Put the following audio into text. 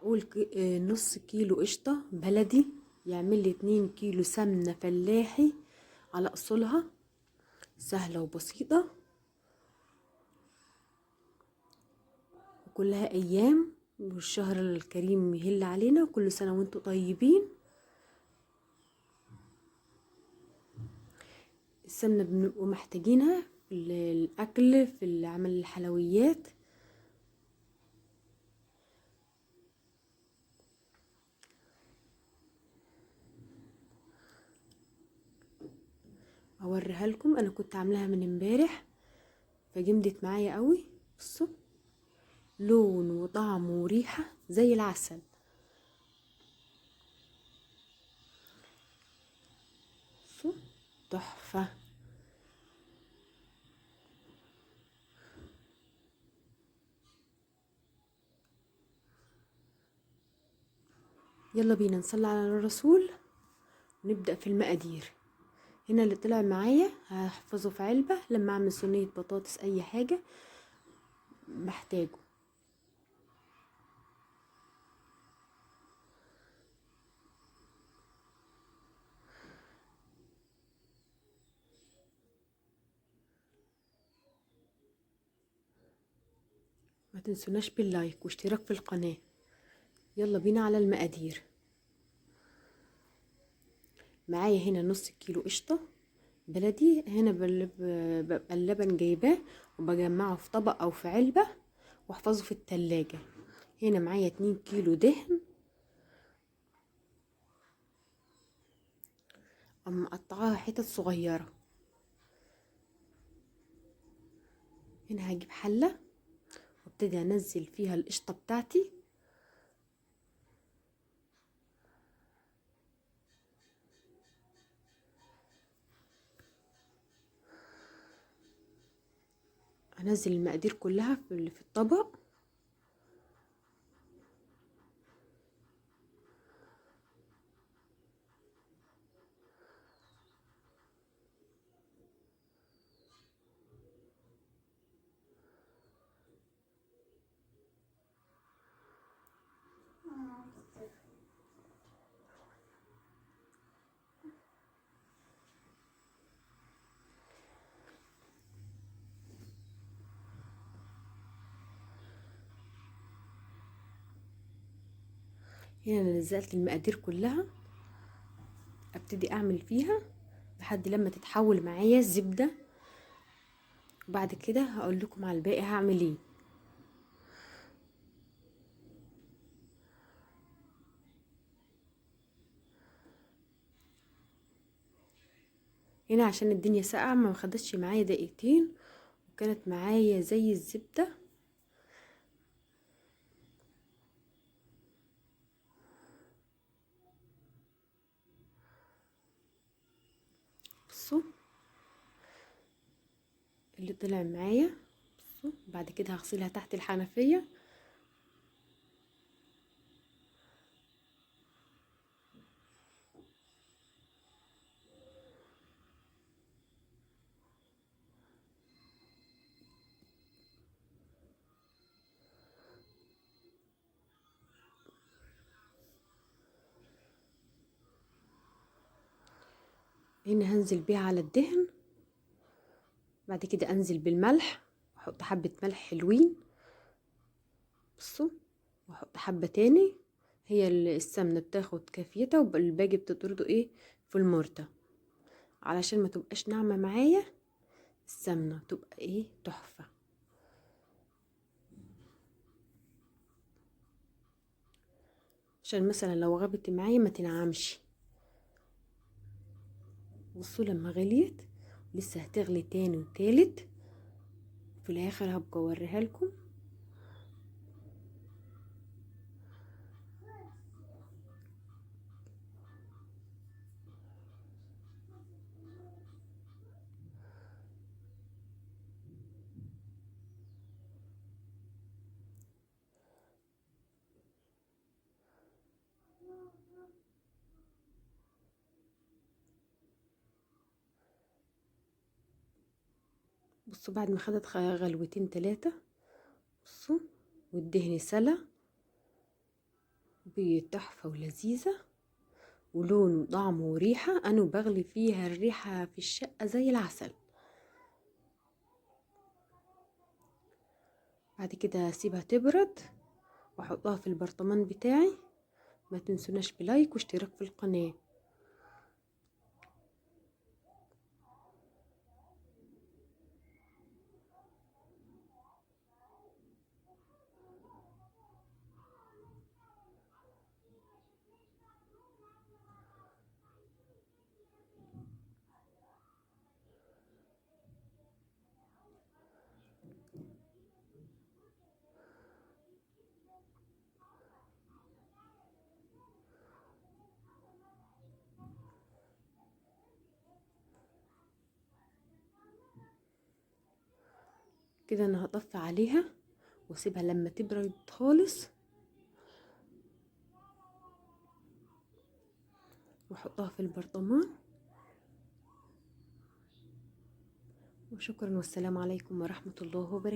هقول نص كيلو قشطة بلدي يعمل لي 2 كيلو سمنة فلاحي على اصولها، سهلة وبسيطة وكلها ايام، والشهر الكريم يهل علينا، وكل سنة وانتم طيبين. السمنة بنبقوا محتاجينها في الاكل، في عمل الحلويات. اوريها لكم، انا كنت عاملاها من امبارح فجمدت معايا قوي. بصوا لون وطعم وريحة زي العسل. بصوا تحفة. يلا بينا نصلي على الرسول ونبدأ في المقادير. هنا اللي طلع معايا هحفظه في علبة لما اعمل صينية بطاطس اي حاجة محتاجه. ما تنسوناش باللايك واشتراك في القناة. يلا بينا على المقادير. معايا هنا نص كيلو قشطة بلدي. هنا ببقى اللبن جايباه وبجمعه في طبق او في علبة واحفظه في التلاجة. هنا معايا 2 كيلو دهن، اما مقطعاها حتت صغيرة. هنا هجيب حلة وابتدي انزل فيها القشطة بتاعتي. انزل المقادير كلها في الطبق. هنا انا نزلت المقادير كلها، ابتدي اعمل فيها لحد لما تتحول معايا الزبدة، وبعد كده هقول لكم على الباقي هعمل ايه. هنا عشان الدنيا ساقعة ما خدتش معايا دقيقتين وكانت معايا زي الزبدة. بصوا اللي طلع معايا. بصوا بعد كده هغسلها تحت الحنفية. هنا هنزل بيها على الدهن، بعد كده انزل بالملح واحط حبة ملح حلوين. بصوا واحط حبة تاني. هي السمنة بتاخد كافيتها والباقي بتطرده ايه في المرتة علشان ما تبقاش ناعمة معايا. السمنة تبقى ايه تحفة. عشان مثلا لو غابت معايا ما تنعمش. بصوا لما غليت لسه هتغلي تاني وتالت، في الاخر هبقى اوريها لكم. بصوا بعد ما خدت غلوتين تلاتة، بصوا والدهن سلا. بيض تحفة ولذيذة ولون وطعم وريحة. أنا بغلي فيها الريحة في الشقة زي العسل. بعد كده هسيبها تبرد واحطها في البرطمان بتاعي. ما تنسوناش بلايك واشتراك في القناة. كده انا هطفي عليها واسيبها لما تبرد خالص واحطها في البرطمان. وشكرا والسلام عليكم ورحمة الله وبركاته.